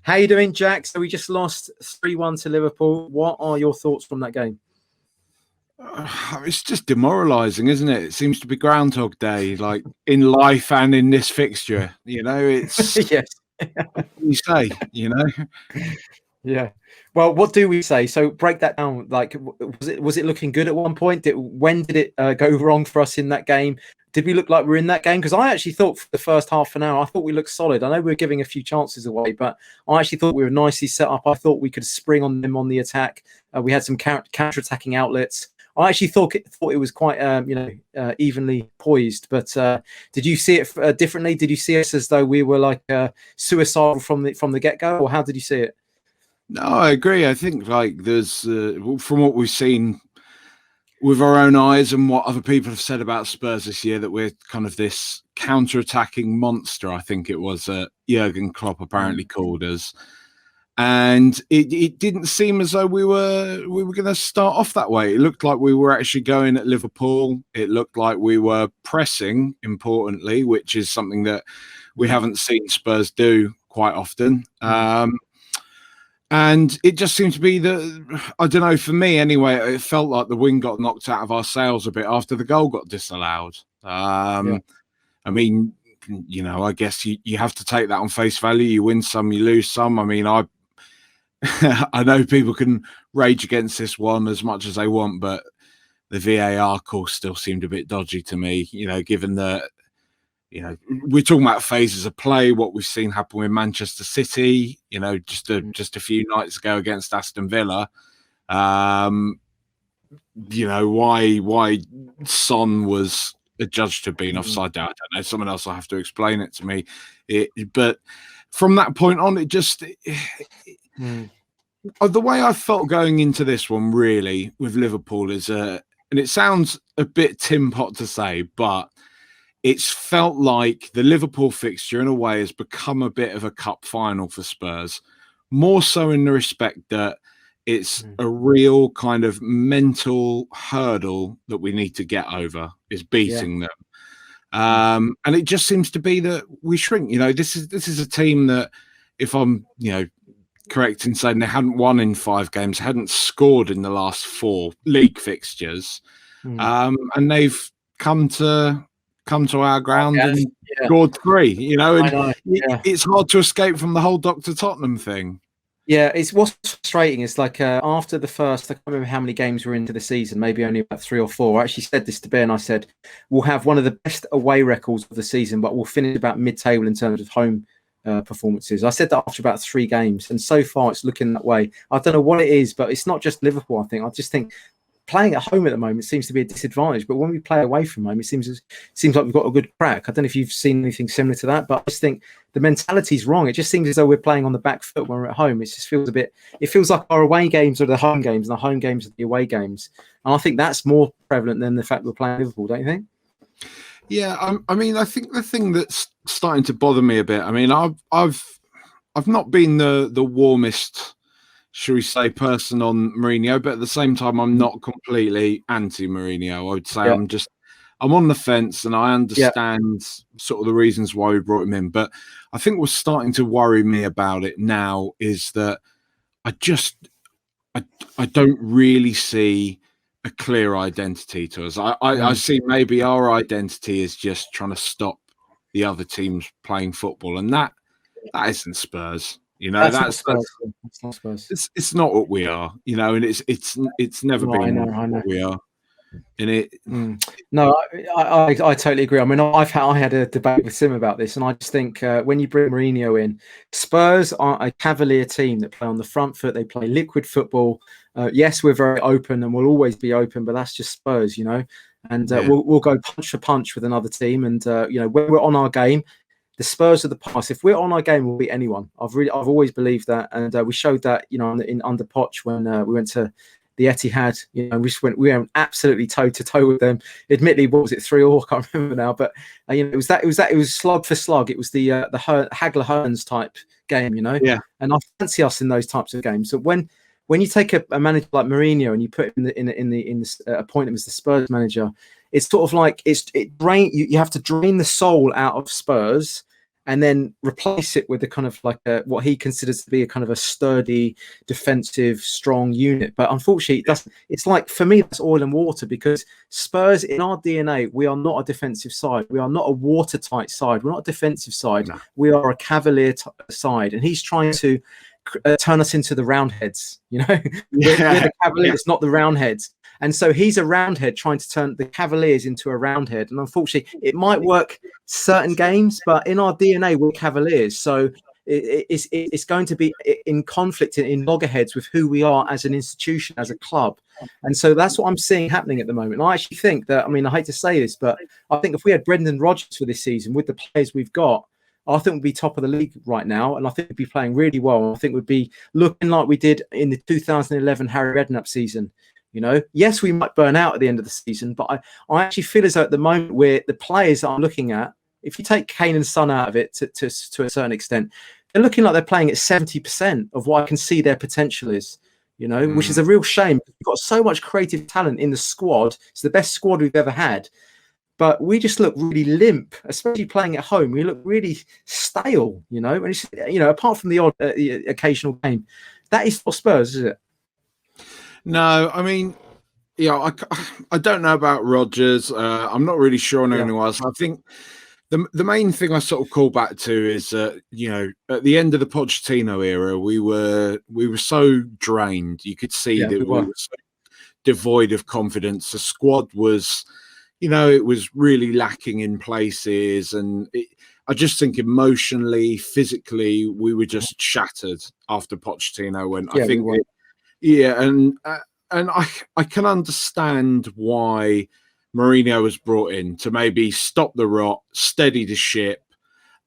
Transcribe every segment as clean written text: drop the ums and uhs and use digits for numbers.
How you doing, Jack? So we just lost 3-1 to Liverpool. What are your thoughts from that game? It's just demoralising, isn't it? It seems to be Groundhog Day, like in life and in this fixture. It's Yes. What do you say, Yeah. Well, what do we say? So break that down. Like, was it looking good at one point? When did it go wrong for us in that game? Did we look like we were in that game? Because I actually thought for the first half an hour, I thought we looked solid. I know we were giving a few chances away, but I actually thought we were nicely set up. I thought we could spring on them on the attack. We had some counter-attacking outlets. I actually thought it was quite, evenly poised. But did you see it differently? Did you see us as though we were like suicidal from the get-go, or how did you see it? No, I agree. I think there's from what we've seen with our own eyes and what other people have said about Spurs this year, that we're kind of this counter-attacking monster. I think it was Jurgen Klopp apparently called us. And it didn't seem as though we were going to start off that way. It looked like we were actually going at Liverpool. It looked like we were pressing, importantly, which is something that we haven't seen Spurs do quite often. And it just seemed to be that, I don't know, for me anyway, it felt like the wind got knocked out of our sails a bit after the goal got disallowed. I mean, I guess you have to take that on face value. You win some, you lose some. I mean, I know people can rage against this one as much as they want, but the VAR call still seemed a bit dodgy to me, given that, we're talking about phases of play, what we've seen happen with Manchester City, just a few nights ago against Aston Villa. Why Son was adjudged to have been offside there, I don't know. Someone else will have to explain it to me. But from that point on, it just... The way I felt going into this one, really, with Liverpool is, and it sounds a bit tin pot to say, but it's felt like the Liverpool fixture in a way has become a bit of a cup final for Spurs, more so in the respect that it's a real kind of mental hurdle that we need to get over, is beating them. And it just seems to be that we shrink. This is a team that, if I'm, correct in saying they hadn't won in 5 games, hadn't scored in the last 4 league fixtures, and they've come to our ground and scored 3. It's hard to escape from the whole Dr. Tottenham thing. Yeah, it's what's frustrating is like after the first, I can't remember how many games we're into the season, maybe only about 3 or 4. I actually said this to Ben. I said we'll have one of the best away records of the season, but we'll finish about mid-table in terms of home performances. I said that after about 3 games, and so far it's looking that way. I don't know what it is, but it's not just Liverpool. I just think playing at home at the moment seems to be a disadvantage, but when we play away from home, it seems like we've got a good crack. I don't know if you've seen anything similar to that, but I just think the mentality is wrong. It just seems as though we're playing on the back foot when we're at home. It just feels like our away games are the home games and the home games are the away games. And I think that's more prevalent than the fact we're playing Liverpool, don't you think? Yeah, I mean, I think the thing that's starting to bother me a bit, I mean, I've not been the warmest, shall we say, person on Mourinho, but at the same time, I'm not completely anti-Mourinho. I would say I'm on the fence, and I understand sort of the reasons why we brought him in. But I think what's starting to worry me about it now is that I don't really see a clear identity to us. I see maybe our identity is just trying to stop the other teams playing football, and that isn't Spurs. That's not Spurs. It's not what we are, and it's never been what we are. And it. No, I totally agree. I mean, I had a debate with Sim about this, and I just think when you bring Mourinho in, Spurs are a cavalier team that play on the front foot. They play liquid football. Yes, we're very open, and we'll always be open, but that's just Spurs, And we'll go punch for punch with another team, and when we're on our game. The Spurs of the past. If we're on our game, we'll beat anyone. I've always believed that, and we showed that, in under Poch when we went to the Etihad. We went absolutely toe to toe with them. Admittedly, what was it, 3-3? I can't remember now, but it was slug for slug. It was the Hagler Hearns type game, Yeah. And I fancy us in those types of games. So when you take a manager like Mourinho and you put him appoint him as the Spurs manager, it's sort of like you have to drain the soul out of Spurs. and then replace it with a kind of like what he considers to be a kind of a sturdy, defensive, strong unit. But unfortunately, it's like, for me, that's oil and water, because Spurs, in our DNA, we are not a defensive side. We are not a watertight side. We're not a defensive side. No. We are a cavalier side. And he's trying to turn us into the Roundheads. You know, we're the Cavaliers, not the Roundheads. And so he's a Roundhead trying to turn the Cavaliers into a Roundhead. And unfortunately, it might work certain games, but in our DNA, we're Cavaliers. So it's going to be in conflict, in loggerheads with who we are as an institution, as a club. And so that's what I'm seeing happening at the moment. I actually think that, I mean, I hate to say this, but I think if we had Brendan Rodgers for this season with the players we've got, I think we'd be top of the league right now, and I think we'd be playing really well. I think we'd be looking like we did in the 2011 Harry Redknapp season. You know, yes, we might burn out at the end of the season, but I actually feel as though at the moment, where the players that I'm looking at, if you take Kane and Son out of it to a certain extent, they're looking like they're playing at 70% of what I can see their potential is, you know, which is a real shame. We've got so much creative talent in the squad. It's the best squad we've ever had. But we just look really limp, especially playing at home. We look really stale, you know. And it's, you know, apart from the odd occasional game, that is for Spurs, is it? No, I mean, yeah, I don't know about Rodgers. I'm not really sure on anyone else. I think the main thing I sort of call back to is you know, at the end of the Pochettino era, we were so drained. You could see that we were so devoid of confidence. The squad was, you know, it was really lacking in places, and I just think emotionally, physically, we were just shattered after Pochettino went. I think, and I can understand why Mourinho was brought in to maybe stop the rot, steady the ship,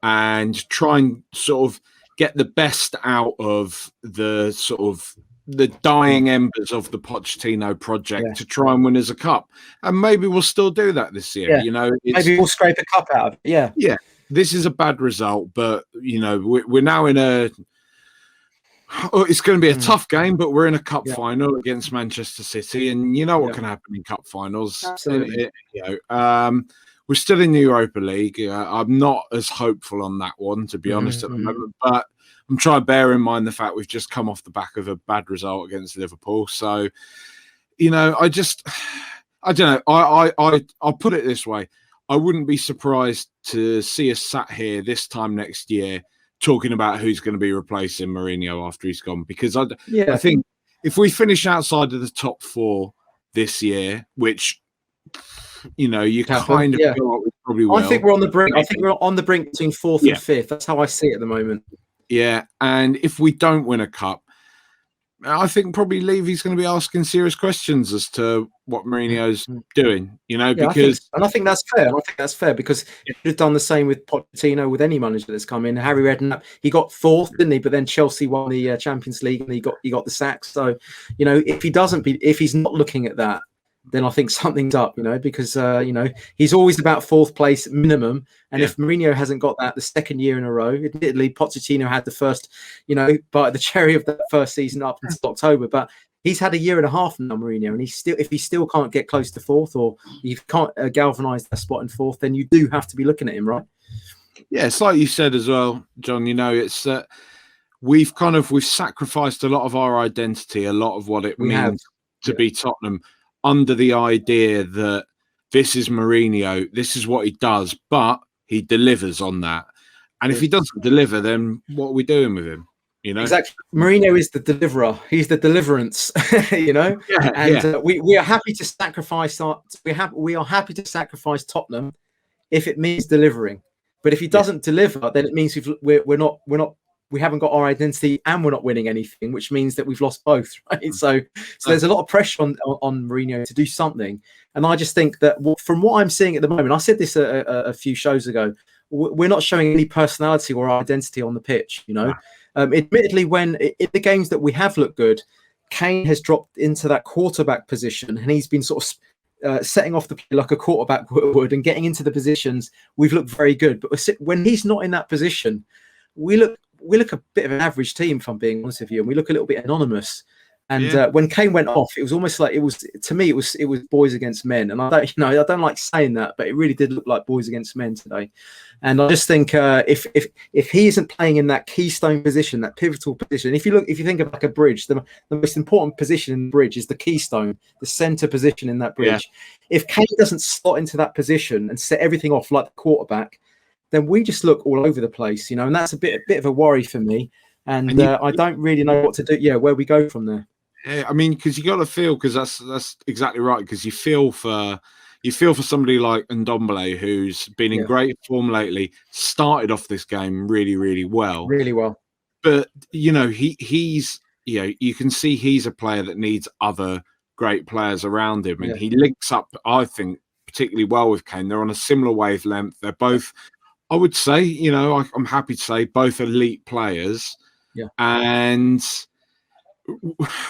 and try and sort of get the best out of the sort of the dying embers of the Pochettino project to try and win us a cup. And maybe we'll still do that this year. You know, maybe we'll scrape a cup out of it. Yeah. This is a bad result, but you know, we're now in a. It's going to be a tough game, but we're in a cup final against Manchester City, and you know what can happen in cup finals. Absolutely. You know, we're still in the Europa League. I'm not as hopeful on that one, to be honest, at the moment, but I'm trying to bear in mind the fact we've just come off the back of a bad result against Liverpool. So, you know, I don't know. I'll put it this way. I wouldn't be surprised to see us sat here this time next year talking about who's going to be replacing Mourinho after he's gone. Because I think if we finish outside of the top four this year, which, you know, you kind of feel like we probably will. I think we're on the brink. I think we're on the brink between fourth and fifth. That's how I see it at the moment. Yeah, and if we don't win a cup, I think probably Levy's going to be asking serious questions as to what Mourinho's doing, you know, because... I think that's fair. I think that's fair because he should have done the same with Pochettino, with any manager that's come in. Harry Redknapp, he got fourth, didn't he? But then Chelsea won the Champions League and he got the sack. So, you know, if he's not looking at that, then I think something's up, you know, because, you know, he's always about fourth place minimum. And if Mourinho hasn't got that the second year in a row, admittedly, Pochettino had the first, you know, bite of the cherry of that first season up until October. But he's had a year and a half now, Mourinho, and if he still can't get close to fourth, or you can't galvanise that spot in fourth, then you do have to be looking at him, right? Yeah, it's like you said as well, John, you know, it's we've sacrificed a lot of our identity, a lot of what it means to be Tottenham, under the idea that this is Mourinho, this is what he does, but he delivers on that. And if he doesn't deliver, then what are we doing with him? You know, exactly. Mourinho is the deliverer. He's the deliverance. You know, we are happy to sacrifice we are happy to sacrifice Tottenham if it means delivering. But if he doesn't deliver, then it means we haven't got our identity and we're not winning anything, which means that we've lost both, right? So there's a lot of pressure on Mourinho to do something. And I just think that from what I'm seeing at the moment, I said this a few shows ago, we're not showing any personality or identity on the pitch, you know. Admittedly, when in the games that we have looked good, Kane has dropped into that quarterback position and he's been sort of setting off the play like a quarterback would and getting into the positions. We've looked very good. But when he's not in that position, we look a bit of an average team, if I'm being honest with you, and we look a little bit anonymous. And Yeah. when Kane went off, it was almost like to me. It was boys against men, and I don't like saying that, but it really did look like boys against men today. And I just think if he isn't playing in that keystone position, that pivotal position, if you think of like a bridge, the most important position in the bridge is the keystone, the center position in that bridge. Yeah. If Kane doesn't slot into that position and set everything off like the quarterback, then we just look all over the place, and that's a bit of a worry for me. And I don't really know what to do. Yeah, where we go from there. Yeah, I mean, because you got to feel, because that's exactly right. Because you feel for somebody like Ndombele, who's been in great form lately, started off this game really, really well. Really well. But he's you can see he's a player that needs other great players around him, and he links up, I think, particularly well with Kane. They're on a similar wavelength. They're both, I would say, I'm happy to say, both elite players. Yeah. And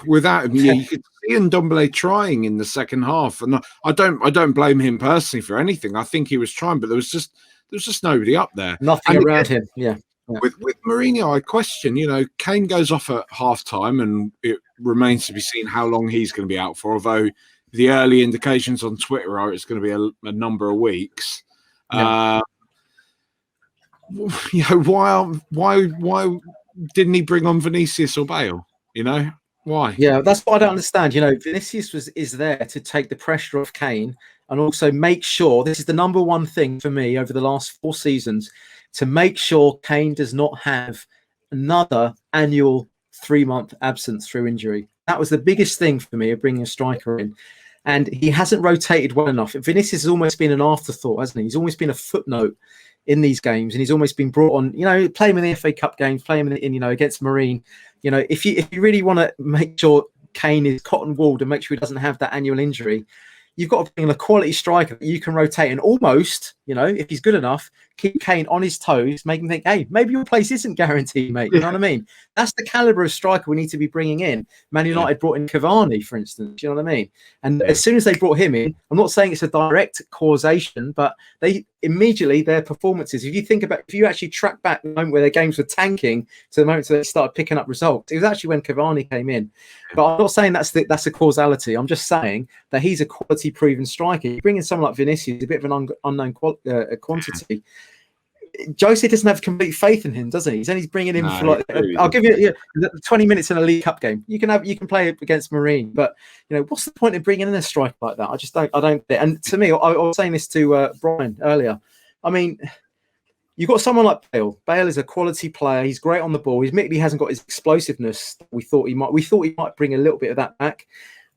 without him, you could see Ndombele trying in the second half, and I don't blame him personally for anything. I think he was trying, but there was just nobody up there, nothing around him. Yeah. With Mourinho, I question. Kane goes off at half time, and it remains to be seen how long he's going to be out for. Although the early indications on Twitter are it's going to be a number of weeks. Yeah. Why didn't he bring on Vinicius or Bale? Why? Yeah, that's what I don't understand. Vinicius is there to take the pressure off Kane and also make sure, this is the number one thing for me over the last 4 seasons, to make sure Kane does not have another annual 3-month absence through injury. That was the biggest thing for me of bringing a striker in. And he hasn't rotated well enough. Vinicius has almost been an afterthought, hasn't he? He's almost been a footnote in these games, and he's almost been brought on, play him in the FA Cup games, play him in against Mourinho. If you really want to make sure Kane is cotton-wooled and make sure he doesn't have that annual injury, you've got to bring in a quality striker that you can rotate and almost, if he's good enough, keep Kane on his toes, make him think, hey, maybe your place isn't guaranteed, mate. You know what I mean? That's the caliber of striker we need to be bringing in. Man United brought in Cavani, for instance. You know what I mean? And as soon as they brought him in, I'm not saying it's a direct causation, but they immediately, their performances, if you actually track back the moment where their games were tanking to the moment they started picking up results, it was actually when Cavani came in. But I'm not saying that's a causality. I'm just saying that he's a quality proven striker. You bring in someone like Vinicius, a bit of an unknown quantity. Jose doesn't have complete faith in him, does he? He's only bringing him for I'll give you 20 minutes in a League Cup game. You can play against Mourinho, but what's the point of bringing in a striker like that? I don't. And to me, I was saying this to Brian earlier. I mean, you've got someone like Bale. Bale is a quality player. He's great on the ball. He admittedly hasn't got his explosiveness that we thought he might. We thought he might bring a little bit of that back.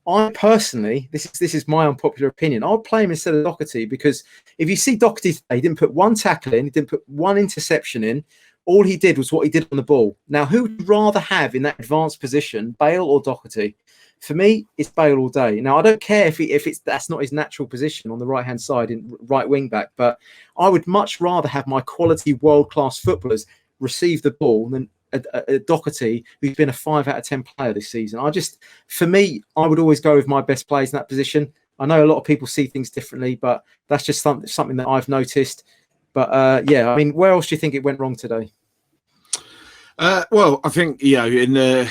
I personally, this is my unpopular opinion, I'll play him instead of Doherty, because if you see Doherty today, he didn't put one tackle in, he didn't put one interception in. All he did was what he did on the ball. Now, who would you rather have in that advanced position, Bale or Doherty? For me, it's Bale all day. Now, I don't care if that's not his natural position on the right-hand side in right wing back, but I would much rather have my quality world-class footballers receive the ball than a Doherty who's been a 5 out of 10 player this season. For me, I would always go with my best players in that position. I know a lot of people see things differently, but that's just something that I've noticed. But I mean, where else do you think it went wrong today? Well, I think in the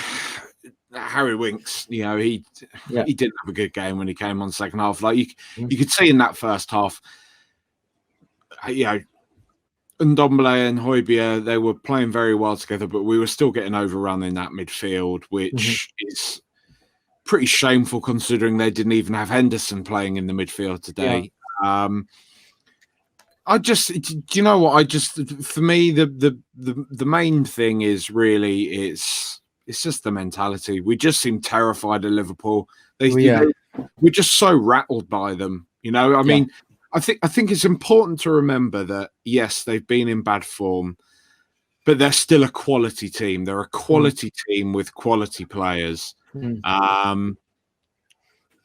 Harry Winks, he didn't have a good game when he came on the second half. Like you could see in that first half, Ndombele and Højbjerg, they were playing very well together, but we were still getting overrun in that midfield, which is pretty shameful considering they didn't even have Henderson playing in the midfield today. Yeah. Do you know what? For me, the main thing is really it's just the mentality. We just seem terrified of Liverpool. We're just so rattled by them. I mean. I think it's important to remember that, yes, they've been in bad form, but they're still a quality team. They're a quality team with quality players.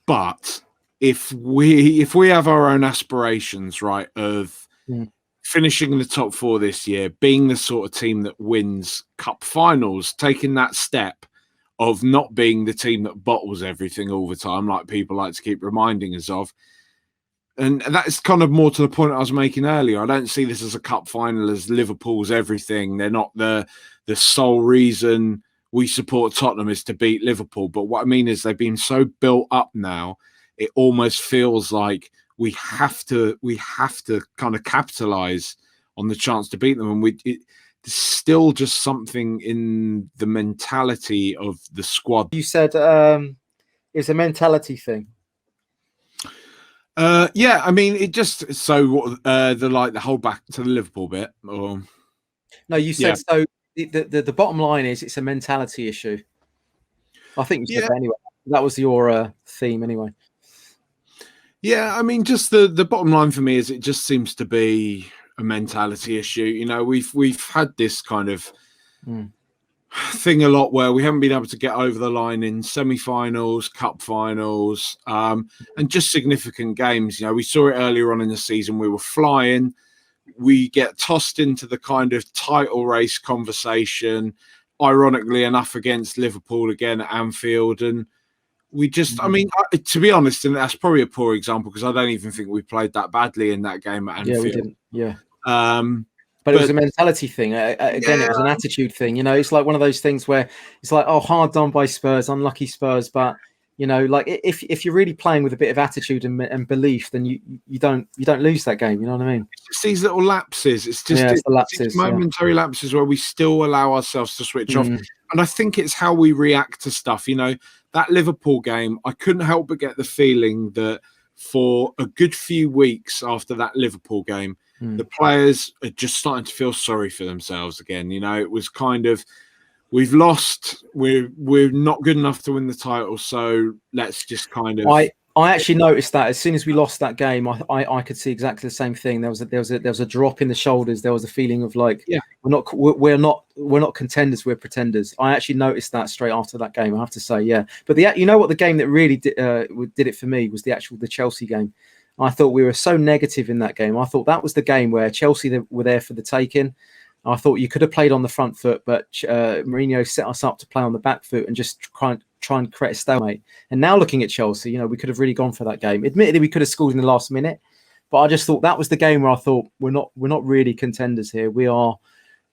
But if we have our own aspirations, right, of finishing in the top 4 this year, being the sort of team that wins cup finals, taking that step of not being the team that bottles everything all the time, like people like to keep reminding us of, and that's kind of more to the point I was making earlier. I don't see this as a cup final as Liverpool's everything. They're not the sole reason we support Tottenham is to beat Liverpool. But what I mean is they've been so built up now, it almost feels like we have to kind of capitalize on the chance to beat them. And there's still just something in the mentality of the squad. You said it's a mentality thing. Yeah, I mean, it just the hold back to the Liverpool bit, or no, you said so. The bottom line is it's a mentality issue. I think you said that anyway. That was your theme anyway. Yeah, I mean, just the bottom line for me is it just seems to be a mentality issue. You know, we've had this kind of thing a lot where we haven't been able to get over the line in semi-finals, cup finals, and just significant games. You know, we saw it earlier on in the season. We were flying. We get tossed into the kind of title race conversation, ironically enough, against Liverpool again at Anfield. And we just, I mean, to be honest, and that's probably a poor example because I don't even think we played that badly in that game at Anfield. Yeah, we didn't. Yeah. But it was a mentality thing. Again, it was an attitude thing. You know, it's like one of those things where it's like, oh, hard done by Spurs, unlucky Spurs. But, you know, like if you're really playing with a bit of attitude and belief, then you don't lose that game. You know what I mean? It's just these little lapses. It's just it's the lapses, momentary lapses where we still allow ourselves to switch off. And I think it's how we react to stuff. You know, that Liverpool game, I couldn't help but get the feeling that for a good few weeks after that Liverpool game, the players are just starting to feel sorry for themselves again. You know, it was kind of, we've lost, we're not good enough to win the title, so let's just kind of. I actually noticed that as soon as we lost that game, I could see exactly the same thing. There was a drop in the shoulders. There was a feeling of like, we're not contenders, we're pretenders. I actually noticed that straight after that game. I have to say, yeah. But you know what, the game that really did it for me was the Chelsea game. I thought we were so negative in that game. I thought that was the game where Chelsea were there for the taking. I thought you could have played on the front foot, but Mourinho set us up to play on the back foot and just try and create a stalemate. And now looking at Chelsea, you know, we could have really gone for that game. Admittedly, we could have scored in the last minute, but I just thought that was the game where I thought we're not really contenders here. We are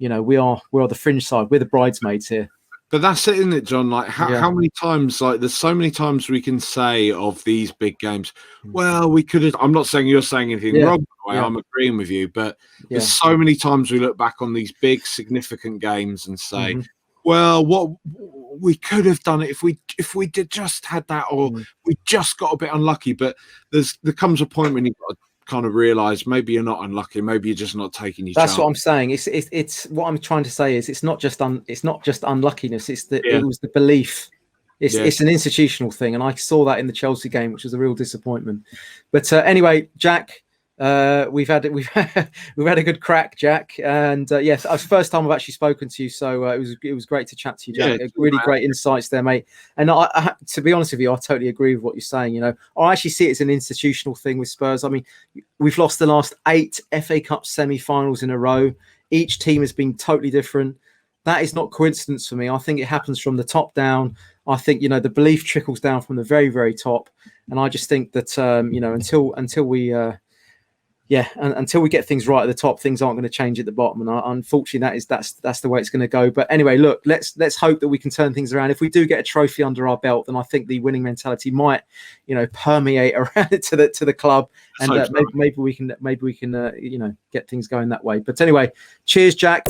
the fringe side. We're the bridesmaids here. But that's it, isn't it, John? Like how many times, like there's so many times we can say of these big games, well, we could have, I'm not saying you're saying anything wrong, by the way, I'm agreeing with you, but there's so many times we look back on these big significant games and say, well, what we could have done it if we did just had that, or we just got a bit unlucky. But there comes a point when you've got to kind of realize maybe you're not unlucky, maybe you're just not taking your chance. That's what I'm saying. It's what I'm trying to say is it's not just unluckiness. It's it was the belief. It's an institutional thing, and I saw that in the Chelsea game, which was a real disappointment. But anyway, Jack, we've had a good crack, Jack, and yes, it's the first time I've actually spoken to you, so it was great to chat to you, Jack. Really great insights there, mate. And I, to be honest with you, I totally agree with what you're saying. You know, I actually see it as an institutional thing with Spurs. I mean, we've lost the last 8 FA Cup semi-finals in a row. Each team has been totally different. That is not coincidence for me. I think it happens from the top down. I think, you know, the belief trickles down from the very, very top. And I just think that, you know, until we get things right at the top, things aren't going to change at the bottom. And unfortunately, that's the way it's going to go. But anyway, look, let's hope that we can turn things around. If we do get a trophy under our belt, then I think the winning mentality might, you know, permeate around to the club, and maybe we can you know, get things going that way. But anyway, cheers, Jack.